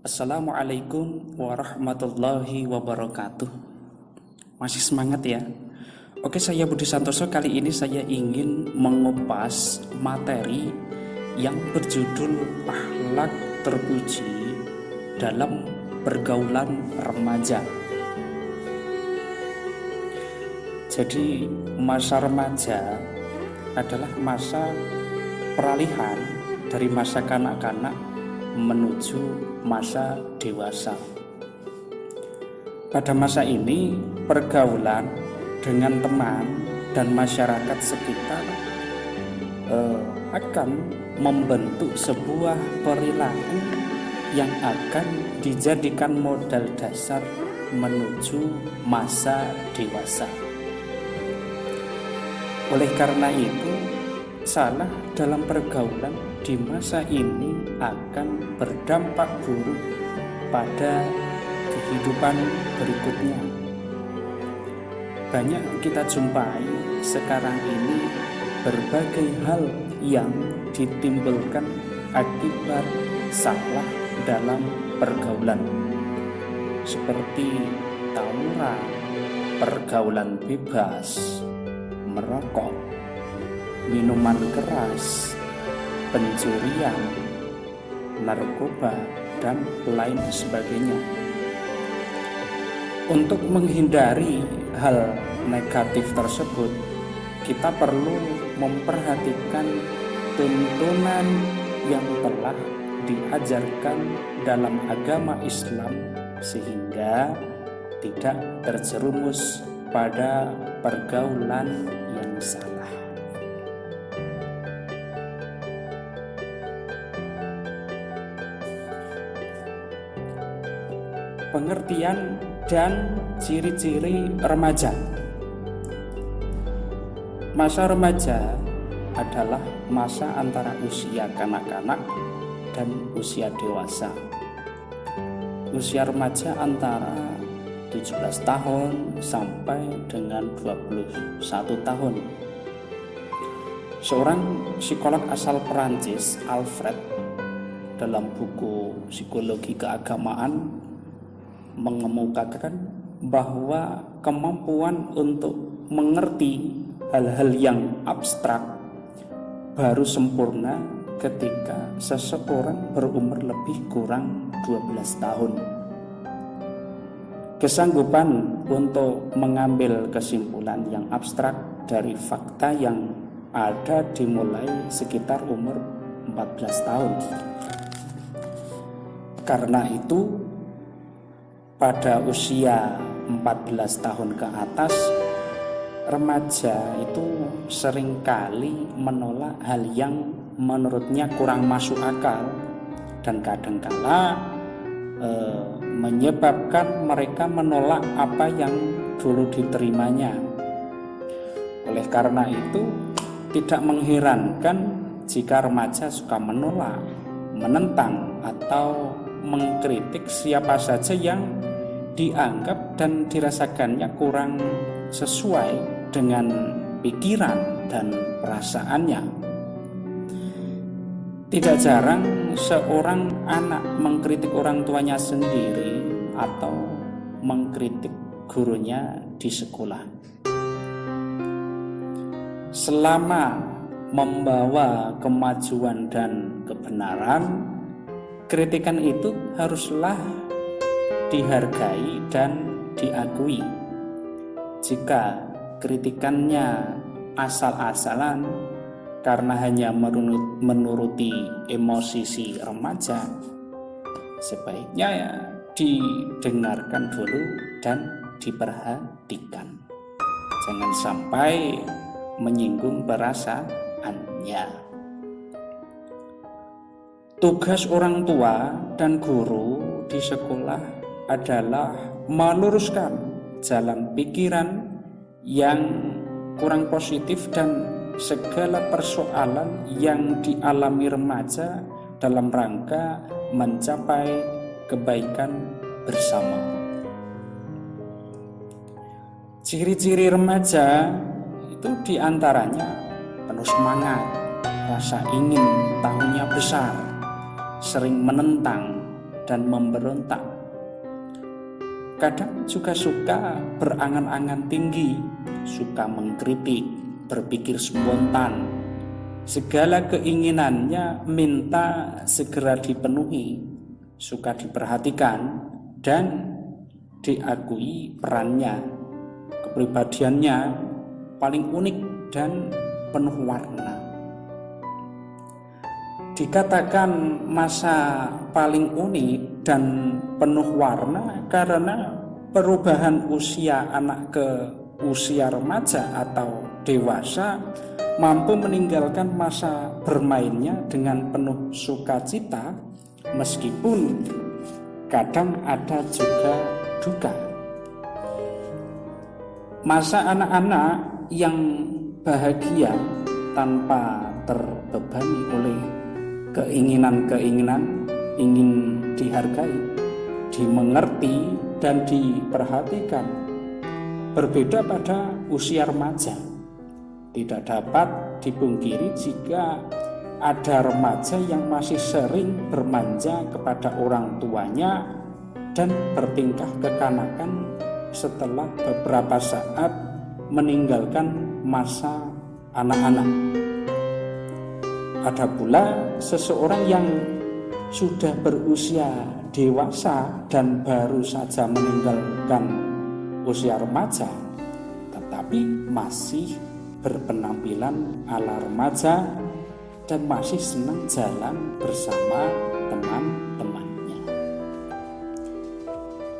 Assalamualaikum warahmatullahi wabarakatuh. Masih semangat ya? Oke, saya Budi Santoso. Kali ini saya ingin mengupas materi yang berjudul akhlak terpuji dalam pergaulan remaja. Jadi masa remaja adalah masa peralihan dari masa kanak-kanak menuju masa dewasa. Pada masa ini, pergaulan dengan teman dan masyarakat sekitar akan membentuk sebuah perilaku yang akan dijadikan modal dasar menuju masa dewasa. Oleh karena itu, salah dalam pergaulan di masa ini akan berdampak buruk pada kehidupan berikutnya. Banyak kita jumpai sekarang ini berbagai hal yang ditimbulkan akibat salah dalam pergaulan, seperti tawuran, pergaulan bebas, merokok, minuman keras, pencurian, narkoba, dan lain sebagainya. Untuk menghindari hal negatif tersebut, kita perlu memperhatikan tuntunan yang telah diajarkan dalam agama Islam sehingga tidak terjerumus pada pergaulan yang salah. Pengertian dan ciri-ciri remaja. Masa remaja adalah masa antara usia kanak-kanak dan usia dewasa. Usia remaja antara 17 tahun sampai dengan 21 tahun. Seorang psikolog asal Perancis, Alfred, dalam buku Psikologi Keagamaan mengemukakan bahwa kemampuan untuk mengerti hal-hal yang abstrak baru sempurna ketika seseorang berumur lebih kurang 12 tahun. Kesanggupan untuk mengambil kesimpulan yang abstrak dari fakta yang ada dimulai sekitar umur 14 tahun. Karena itu, pada usia 14 tahun ke atas, remaja itu seringkali menolak hal yang menurutnya kurang masuk akal dan kadangkala menyebabkan mereka menolak apa yang dulu diterimanya. Oleh karena itu, tidak mengherankan jika remaja suka menolak, menentang, atau mengkritik siapa saja yang dianggap dan dirasakannya kurang sesuai dengan pikiran dan perasaannya. Tidak jarang seorang anak mengkritik orang tuanya sendiri atau mengkritik gurunya di sekolah. Selama membawa kemajuan dan kebenaran, kritikan itu haruslah dihargai dan diakui. Jika kritikannya asal-asalan karena hanya menuruti emosi si remaja, sebaiknya ya didengarkan dulu dan diperhatikan. Jangan sampai menyinggung perasaannya. Tugas orang tua dan guru di sekolah adalah meluruskan jalan pikiran yang kurang positif dan segala persoalan yang dialami remaja dalam rangka mencapai kebaikan bersama. Ciri-ciri remaja itu diantaranya penuh semangat, rasa ingin tahunya besar, sering menentang, dan memberontak. Kadang juga suka berangan-angan tinggi, suka mengkritik, berpikir spontan. Segala keinginannya minta segera dipenuhi, suka diperhatikan dan diakui perannya. Kepribadiannya paling unik dan penuh warna. Dikatakan masa paling unik dan penuh warna karena perubahan usia anak ke usia remaja atau dewasa mampu meninggalkan masa bermainnya dengan penuh sukacita, meskipun kadang ada juga duka. Masa anak-anak yang bahagia tanpa terbebani oleh keinginan-keinginan ingin dihargai, dimengerti, dan diperhatikan berbeda pada usia remaja. Tidak dapat dipungkiri jika ada remaja yang masih sering bermanja kepada orang tuanya dan bertingkah kekanakan setelah beberapa saat meninggalkan masa anak-anak. Ada pula seseorang yang sudah berusia dewasa dan baru saja meninggalkan usia remaja, tetapi masih berpenampilan ala remaja dan masih senang jalan bersama teman-temannya.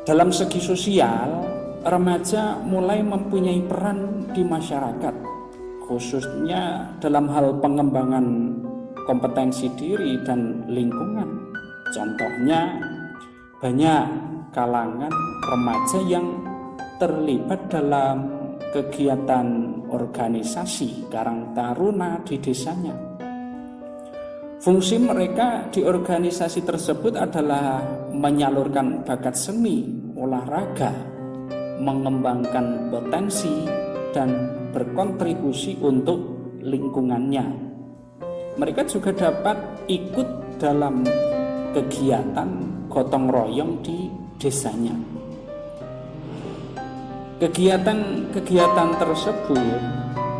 Dalam segi sosial, remaja mulai mempunyai peran di masyarakat, khususnya dalam hal pengembangan kompetensi diri dan lingkungan. Contohnya, banyak kalangan remaja yang terlibat dalam kegiatan organisasi Karang Taruna di desanya. Fungsi mereka di organisasi tersebut adalah menyalurkan bakat seni, olahraga, mengembangkan potensi, dan berkontribusi untuk lingkungannya. Mereka juga dapat ikut dalam kegiatan gotong royong di desanya. Kegiatan-kegiatan tersebut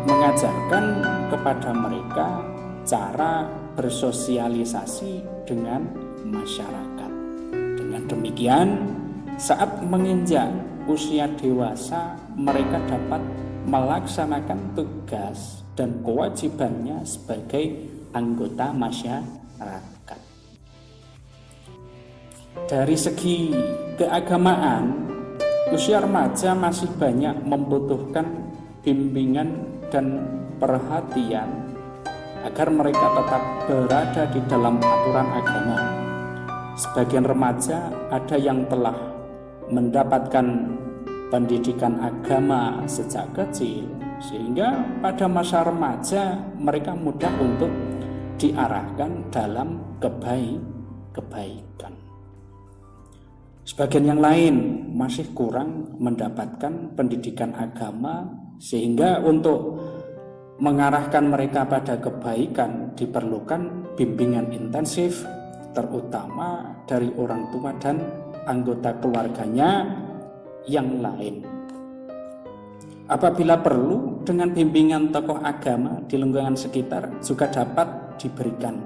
mengajarkan kepada mereka cara bersosialisasi dengan masyarakat. Dengan demikian, saat menginjak usia dewasa, mereka dapat melaksanakan tugas dan kewajibannya sebagai anggota masyarakat. Dari segi keagamaan, usia remaja masih banyak membutuhkan bimbingan dan perhatian agar mereka tetap berada di dalam aturan agama. Sebagian remaja ada yang telah mendapatkan pendidikan agama sejak kecil, sehingga pada masa remaja mereka mudah untuk diarahkan dalam kebaikan. Sebagian yang lain masih kurang mendapatkan pendidikan agama, sehingga untuk mengarahkan mereka pada kebaikan diperlukan bimbingan intensif, terutama dari orang tua dan anggota keluarganya yang lain. Apabila perlu, dengan bimbingan tokoh agama di lingkungan sekitar juga dapat diberikan.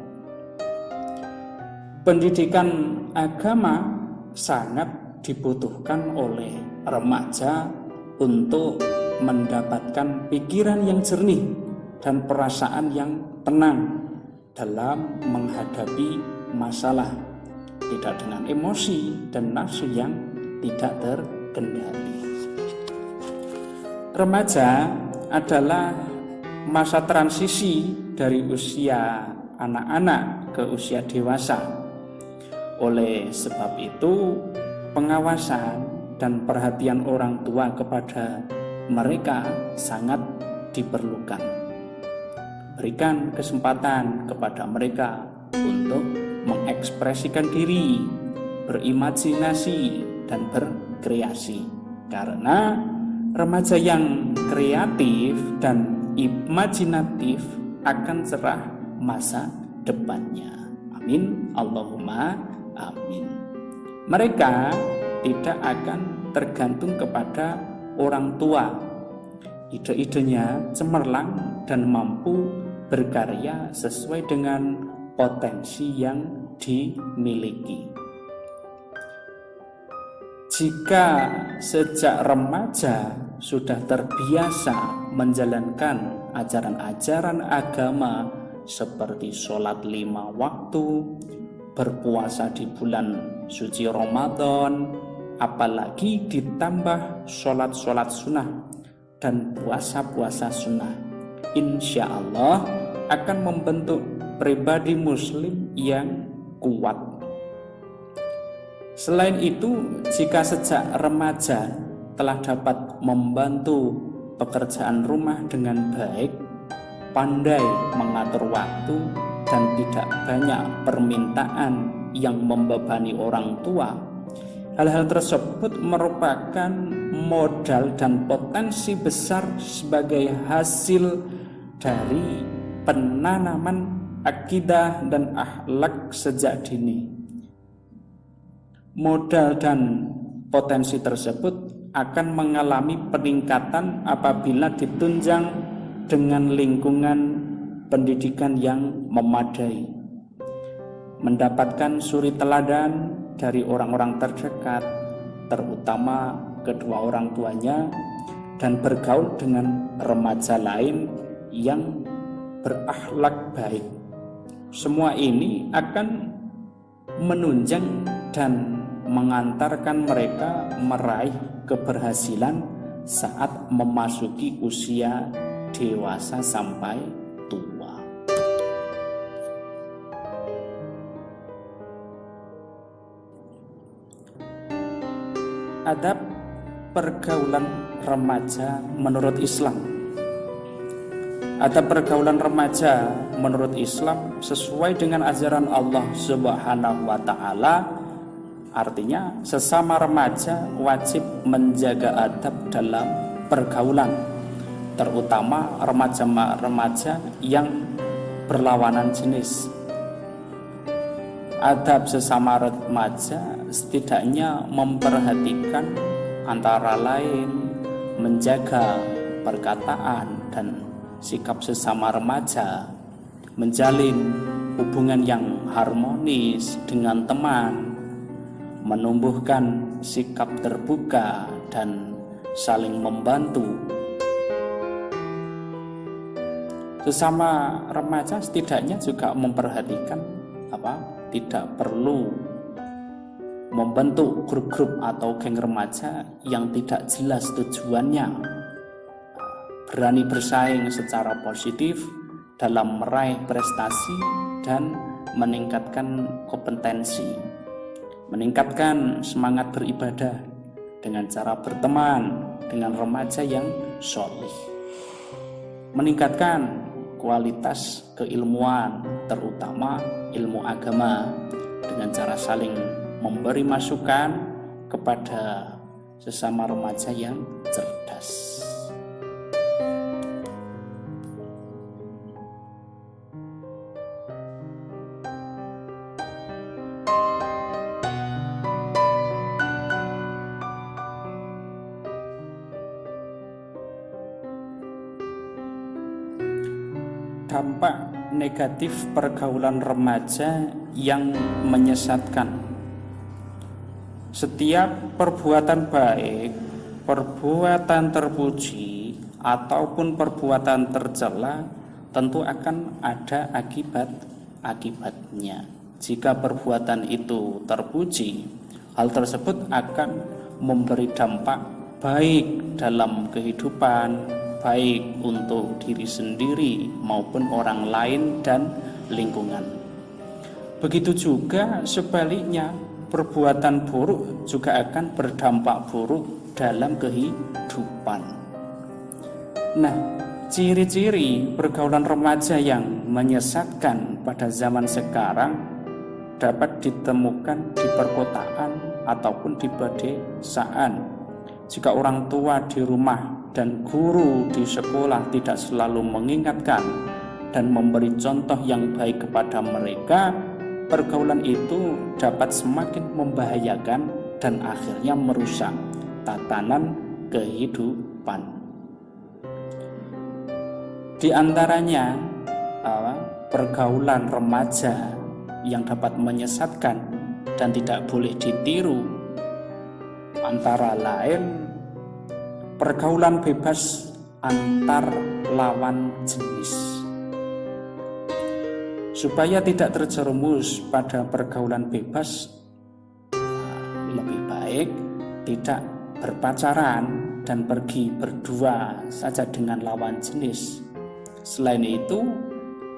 Pendidikan agama sangat dibutuhkan oleh remaja untuk mendapatkan pikiran yang jernih dan perasaan yang tenang dalam menghadapi masalah, tidak dengan emosi dan nafsu yang tidak terkendali. Remaja adalah masa transisi dari usia anak-anak ke usia dewasa. Oleh sebab itu, pengawasan dan perhatian orang tua kepada mereka sangat diperlukan. Berikan kesempatan kepada mereka untuk mengekspresikan diri, berimajinasi, dan berkreasi. Karena remaja yang kreatif dan imajinatif akan cerah masa depannya. Amin. Allahumma amin. Mereka tidak akan tergantung kepada orang tua. Ide-idenya cemerlang dan mampu berkarya sesuai dengan potensi yang dimiliki. Jika sejak remaja sudah terbiasa menjalankan ajaran-ajaran agama seperti sholat 5 waktu, berpuasa di bulan suci Ramadan, apalagi ditambah sholat-sholat sunnah dan puasa-puasa sunnah, insya Allah akan membentuk pribadi muslim yang kuat. Selain itu, jika sejak remaja telah dapat membantu pekerjaan rumah dengan baik, pandai mengatur waktu, dan tidak banyak permintaan yang membebani orang tua, hal-hal tersebut merupakan modal dan potensi besar sebagai hasil dari penanaman akidah dan akhlak sejak dini. Modal dan potensi tersebut akan mengalami peningkatan apabila ditunjang dengan lingkungan pendidikan yang memadai, mendapatkan suri teladan dari orang-orang terdekat, terutama kedua orang tuanya, dan bergaul dengan remaja lain yang berakhlak baik. Semua ini akan menunjang dan mengantarkan mereka meraih keberhasilan saat memasuki usia dewasa sampai tua. Adab pergaulan remaja menurut Islam. Adab pergaulan remaja menurut Islam sesuai dengan ajaran Allah Subhanahu wa Ta'ala. Artinya sesama remaja wajib menjaga adab dalam pergaulan, terutama remaja-remaja yang berlawanan jenis. Adab sesama remaja setidaknya memperhatikan antara lain menjaga perkataan dan sikap sesama remaja, menjalin hubungan yang harmonis dengan teman, menumbuhkan sikap terbuka dan saling membantu. Sesama remaja setidaknya juga memperhatikan tidak perlu membentuk grup-grup atau geng remaja yang tidak jelas tujuannya. Berani bersaing secara positif dalam meraih prestasi dan meningkatkan kompetensi, meningkatkan semangat beribadah dengan cara berteman dengan remaja yang sholih, meningkatkan kualitas keilmuan, terutama ilmu agama, dengan cara saling memberi masukan kepada sesama remaja yang cerdas. Dampak negatif pergaulan remaja yang menyesatkan. Setiap perbuatan baik, perbuatan terpuji, ataupun perbuatan tercela tentu akan ada akibatnya. Jika perbuatan itu terpuji, hal tersebut akan memberi dampak baik dalam kehidupan, baik untuk diri sendiri maupun orang lain dan lingkungan. Begitu juga sebaliknya, perbuatan buruk juga akan berdampak buruk dalam kehidupan. Nah, ciri-ciri pergaulan remaja yang menyesatkan pada zaman sekarang dapat ditemukan di perkotaan ataupun di pedesaan. Jika orang tua di rumah dan guru di sekolah tidak selalu mengingatkan dan memberi contoh yang baik kepada mereka, pergaulan itu dapat semakin membahayakan dan akhirnya merusak tatanan kehidupan. Di antaranya pergaulan remaja yang dapat menyesatkan dan tidak boleh ditiru antara lain pergaulan bebas antar lawan jenis. Supaya tidak terjerumus pada pergaulan bebas, lebih baik tidak berpacaran dan pergi berdua saja dengan lawan jenis. Selain itu,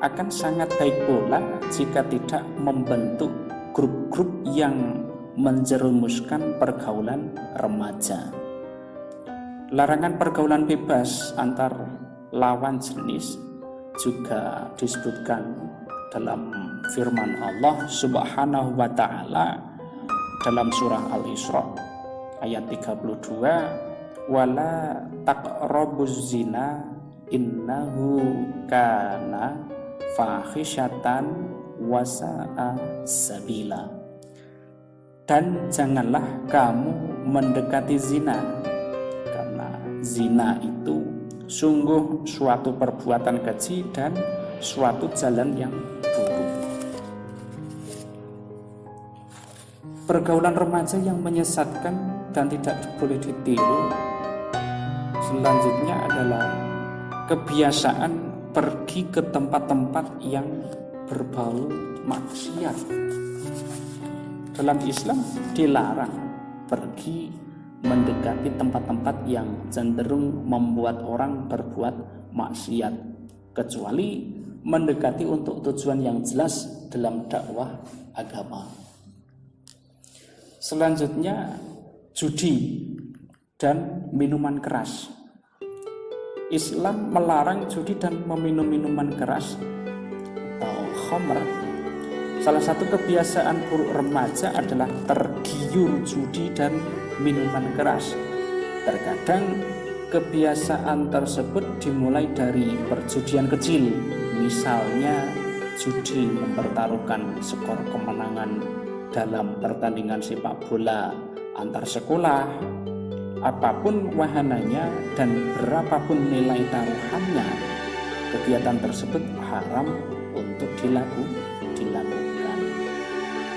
akan sangat baik pula jika tidak membentuk grup-grup yang menjerumuskan pergaulan remaja. Larangan pergaulan bebas antar lawan jenis juga disebutkan dalam firman Allah Subhanahu wa ta'ala dalam surah Al-Isra ayat 32, wala taqrabuz zina innahu kana fahisyatan wa sa'a sabila. Dan janganlah kamu mendekati zina, karena zina itu sungguh suatu perbuatan keji dan suatu jalan yang buruk. Pergaulan remaja yang menyesatkan dan tidak boleh ditiru selanjutnya adalah kebiasaan pergi ke tempat-tempat yang berbau maksiat. Dalam Islam dilarang pergi mendekati tempat-tempat yang cenderung membuat orang berbuat maksiat, kecuali mendekati untuk tujuan yang jelas dalam dakwah agama. Selanjutnya, judi dan minuman keras. Islam melarang judi dan meminum minuman keras atau khamr. Salah satu kebiasaan buruk remaja adalah tergiur judi dan minuman keras. Terkadang kebiasaan tersebut dimulai dari perjudian kecil, misalnya judi mempertaruhkan skor kemenangan dalam pertandingan sepak bola antar sekolah. Apapun wahananya dan berapapun nilai taruhannya, kegiatan tersebut haram untuk dilakukan.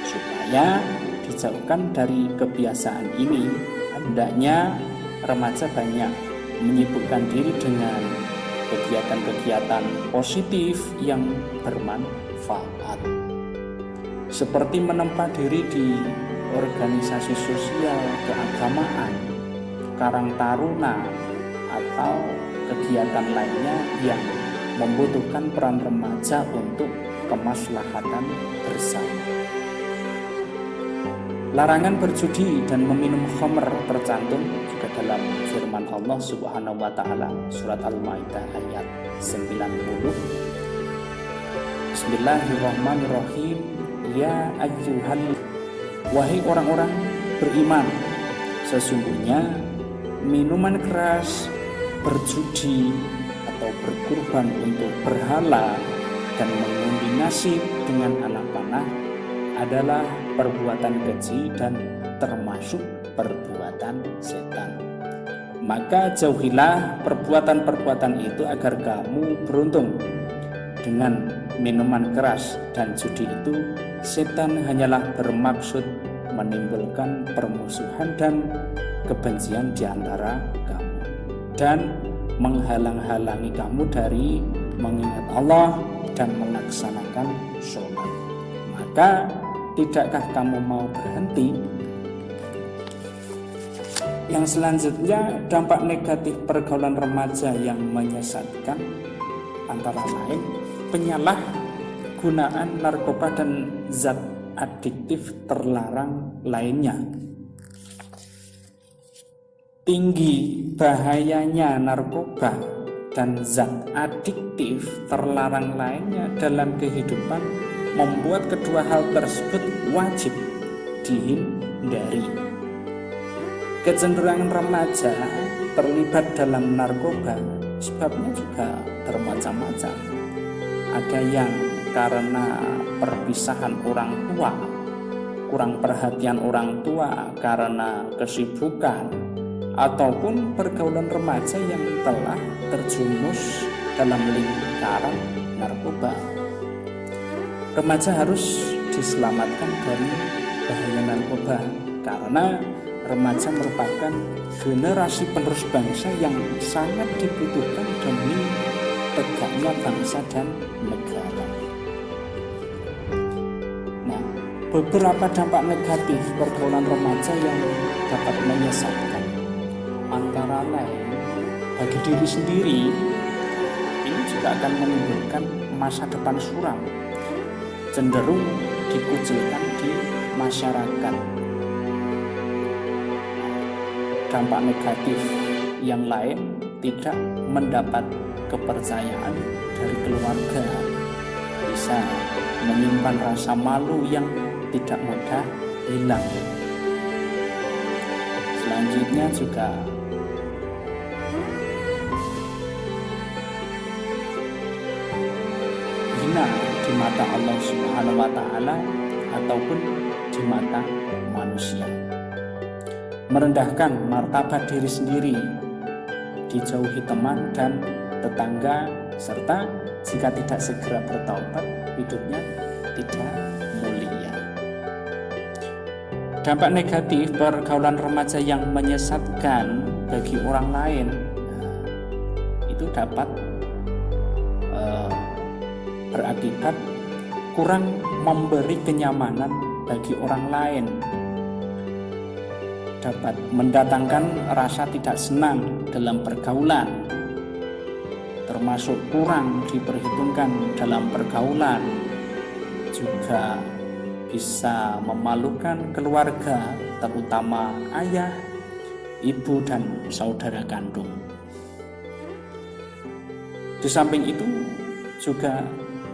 Supaya dijauhkan dari kebiasaan ini, hendaknya remaja banyak menyibukkan diri dengan kegiatan-kegiatan positif yang bermanfaat, seperti menempa diri di organisasi sosial keagamaan, karang taruna, atau kegiatan lainnya yang membutuhkan peran remaja untuk kemaslahatan bersama. Larangan berjudi dan meminum khamr tercantum juga dalam firman Allah Subhanahu wa ta'ala surat Al-Maidah ayat 90. Bismillahirrahmanirrahim. Ya ayyuhal, wahai orang-orang beriman, sesungguhnya minuman keras, berjudi atau berkurban untuk berhala dan mengundi nasib dengan anak panah adalah perbuatan keji dan termasuk perbuatan setan. Maka jauhilah perbuatan-perbuatan itu agar kamu beruntung. Dengan minuman keras dan judi itu, setan hanyalah bermaksud menimbulkan permusuhan dan kebencian di antara kamu dan menghalang-halangi kamu dari mengingat Allah dan melaksanakan sholat. Maka tidakkah kamu mau berhenti? Yang selanjutnya, dampak negatif pergaulan remaja yang menyesatkan antara lain penyalahgunaan narkoba dan zat adiktif terlarang lainnya. Tinggi bahayanya narkoba dan zat adiktif terlarang lainnya dalam kehidupan membuat kedua hal tersebut wajib dihindari. Kecenderungan remaja terlibat dalam narkoba sebabnya juga bermacam-macam. Ada yang karena perpisahan orang tua, kurang perhatian orang tua karena kesibukan, ataupun pergaulan remaja yang telah terjumus dalam lingkaran narkoba. Remaja harus diselamatkan dari bahaya narkoba karena remaja merupakan generasi penerus bangsa yang sangat dibutuhkan demi tegaknya bangsa dan negara. Nah, beberapa dampak negatif pergaulan remaja yang dapat menyesatkan antara lain bagi diri sendiri, ini juga akan menimbulkan masa depan suram, cenderung dikucilkan di masyarakat. Dampak negatif yang lain tidak mendapat kepercayaan dari keluarga, bisa menyimpan rasa malu yang tidak mudah hilang. Selanjutnya juga hina di mata Allah Subhanahu wa Ta'ala ataupun di mata manusia, merendahkan martabat diri sendiri, dijauhi teman dan tetangga, serta jika tidak segera bertaubat, hidupnya tidak mulia. Dampak negatif pergaulan remaja yang menyesatkan bagi orang lain, itu dapat berakibat kurang memberi kenyamanan bagi orang lain, dapat mendatangkan rasa tidak senang dalam pergaulan, termasuk kurang diperhitungkan dalam pergaulan, juga bisa memalukan keluarga, terutama ayah, ibu, dan saudara kandung. Di samping itu juga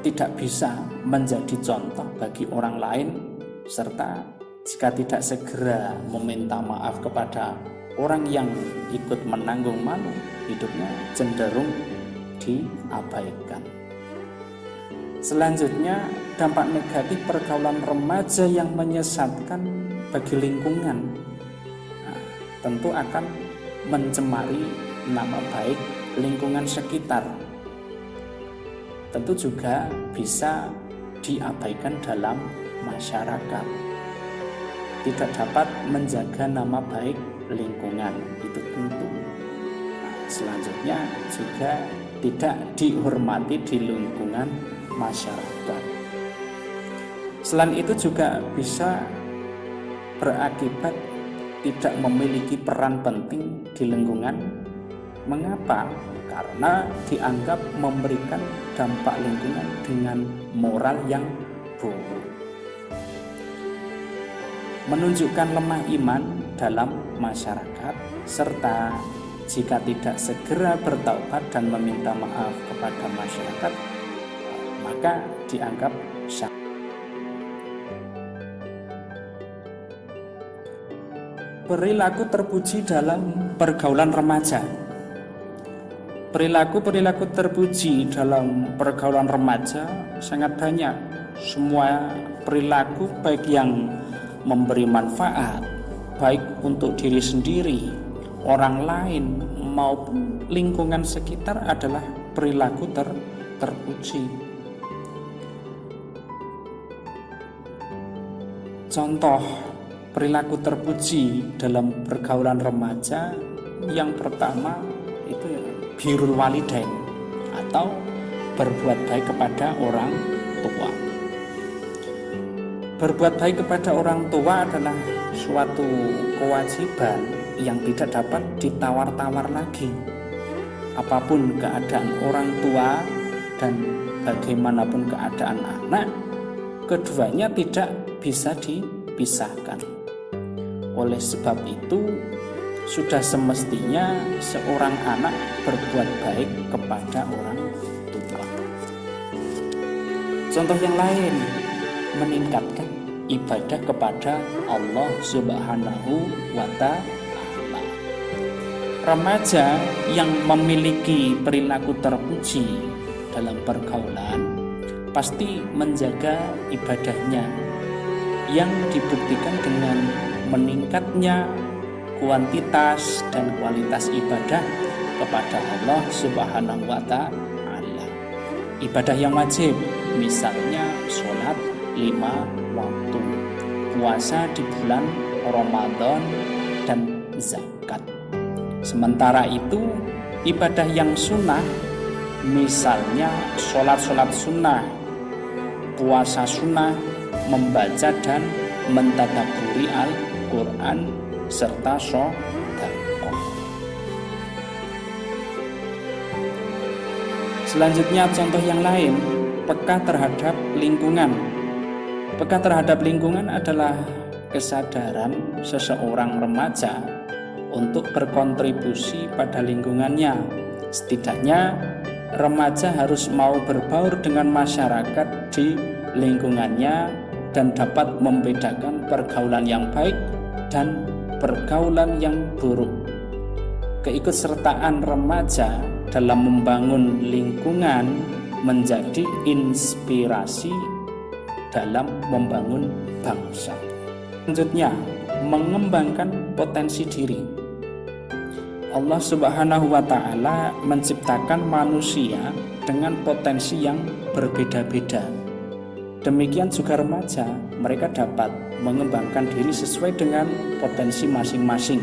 tidak bisa menjadi contoh bagi orang lain, serta jika tidak segera meminta maaf kepada orang yang ikut menanggung malu, hidupnya cenderung diabaikan. Selanjutnya, dampak negatif pergaulan remaja yang menyesatkan bagi lingkungan, tentu akan mencemari nama baik lingkungan sekitar. Tentu juga bisa diabaikan dalam masyarakat, tidak dapat menjaga nama baik lingkungan, itu tentu. Selanjutnya juga tidak dihormati di lingkungan masyarakat. Selain itu juga bisa berakibat tidak memiliki peran penting di lingkungan. Mengapa? Karena dianggap memberikan dampak lingkungan dengan moral yang buruk, menunjukkan lemah iman dalam masyarakat, serta jika tidak segera bertaubat dan meminta maaf kepada masyarakat, maka dianggap sah. Perilaku terpuji dalam pergaulan remaja. Perilaku terpuji dalam pergaulan remaja sangat banyak. Semua perilaku baik yang memberi manfaat, baik untuk diri sendiri, orang lain, maupun lingkungan sekitar adalah perilaku terpuji. Contoh perilaku terpuji dalam pergaulan remaja yang pertama itu birrul walidain, atau berbuat baik kepada orang tua. Berbuat baik kepada orang tua adalah suatu kewajiban yang tidak dapat ditawar-tawar lagi. Apapun keadaan orang tua dan bagaimanapun keadaan anak, keduanya tidak bisa dipisahkan. Oleh sebab itu, sudah semestinya seorang anak berbuat baik kepada orang tua. Contoh yang lain, meningkatkan ibadah kepada Allah Subhanahu wa Ta'ala. Remaja yang memiliki perilaku terpuji dalam pergaulan pasti menjaga ibadahnya yang dibuktikan dengan meningkatnya kuantitas dan kualitas ibadah kepada Allah Subhanahu wa Ta'ala. Ibadah yang wajib, misalnya sholat 5 waktu, puasa di bulan Ramadan, dan zakat. Sementara itu, ibadah yang sunnah, misalnya sholat sunnah, puasa sunnah, membaca dan mentadabburi Al-Quran, serta sedekah. Selanjutnya contoh yang lain, peka terhadap lingkungan. Peka terhadap lingkungan adalah kesadaran seseorang remaja untuk berkontribusi pada lingkungannya. Setidaknya remaja harus mau berbaur dengan masyarakat di lingkungannya dan dapat membedakan pergaulan yang baik dan pergaulan yang buruk. Keikutsertaan remaja dalam membangun lingkungan menjadi inspirasi dalam membangun bangsa. Selanjutnya, mengembangkan potensi diri. Allah Subhanahu wa Ta'ala menciptakan manusia dengan potensi yang berbeda-beda. Demikian juga remaja, mereka dapat mengembangkan diri sesuai dengan potensi masing-masing.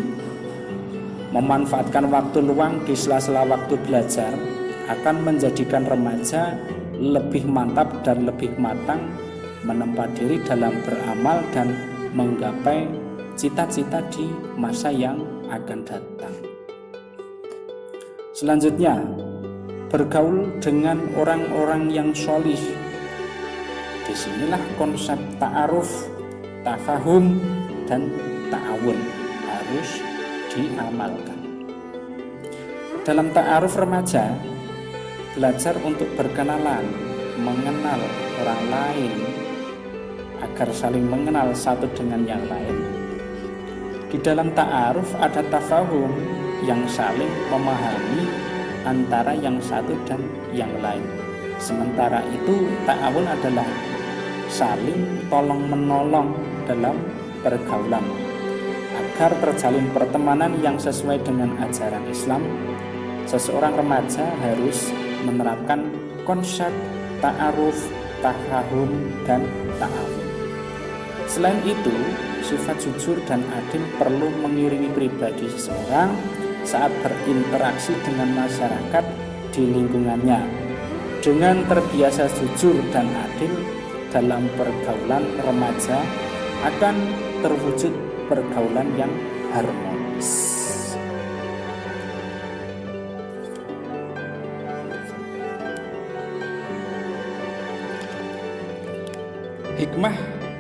Memanfaatkan waktu luang di sela-sela waktu belajar akan menjadikan remaja lebih mantap dan lebih matang menempa diri dalam beramal dan menggapai cita-cita di masa yang akan datang. Selanjutnya, bergaul dengan orang-orang yang sholih. Disinilah konsep ta'aruf, tafahum, dan ta'awun harus diamalkan. Dalam ta'aruf remaja, belajar untuk berkenalan, mengenal orang lain agar saling mengenal satu dengan yang lain. Di dalam ta'aruf ada tafahum yang saling memahami antara yang satu dan yang lain. Sementara itu ta'awun adalah saling tolong-menolong dalam pergaulan. Agar terjalin pertemanan yang sesuai dengan ajaran Islam, seseorang remaja harus menerapkan konsep ta'aruf, tafahum, dan ta'awun. Selain itu, sifat jujur dan adil perlu mengiringi pribadi seseorang saat berinteraksi dengan masyarakat di lingkungannya. Dengan terbiasa jujur dan adil dalam pergaulan remaja akan terwujud pergaulan yang harmonis. Hikmah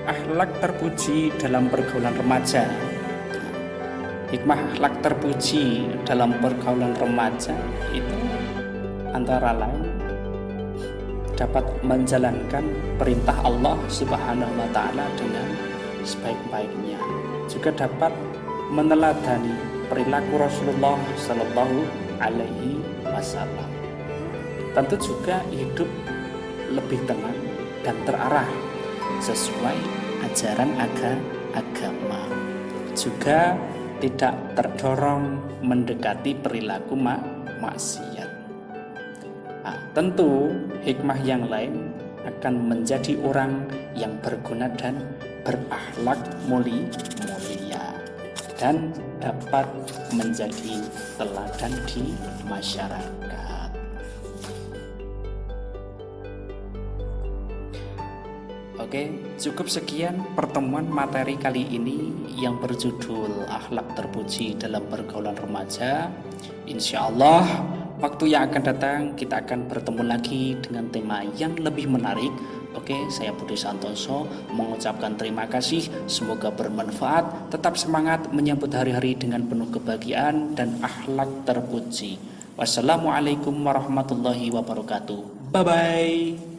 akhlak terpuji dalam pergaulan remaja. Hikmah akhlak terpuji dalam pergaulan remaja itu antara lain dapat menjalankan perintah Allah Subhanahu wa Ta'ala dengan sebaik-baiknya. Juga dapat meneladani perilaku Rasulullah Sallallahu Alaihi Wasallam. Tentu juga hidup lebih tenang dan terarah sesuai ajaran agama. Juga tidak terdorong mendekati perilaku maksiat. Tentu hikmah yang lain akan menjadi orang yang berguna dan berakhlak mulia dan dapat menjadi teladan di masyarakat. Oke, cukup sekian pertemuan materi kali ini yang berjudul akhlak terpuji dalam pergaulan remaja. Insya Allah waktu yang akan datang kita akan bertemu lagi dengan tema yang lebih menarik. Oke, saya Budi Santoso mengucapkan terima kasih. Semoga bermanfaat. Tetap semangat menyambut hari-hari dengan penuh kebahagiaan dan akhlak terpuji. Wassalamualaikum warahmatullahi wabarakatuh. Bye-bye.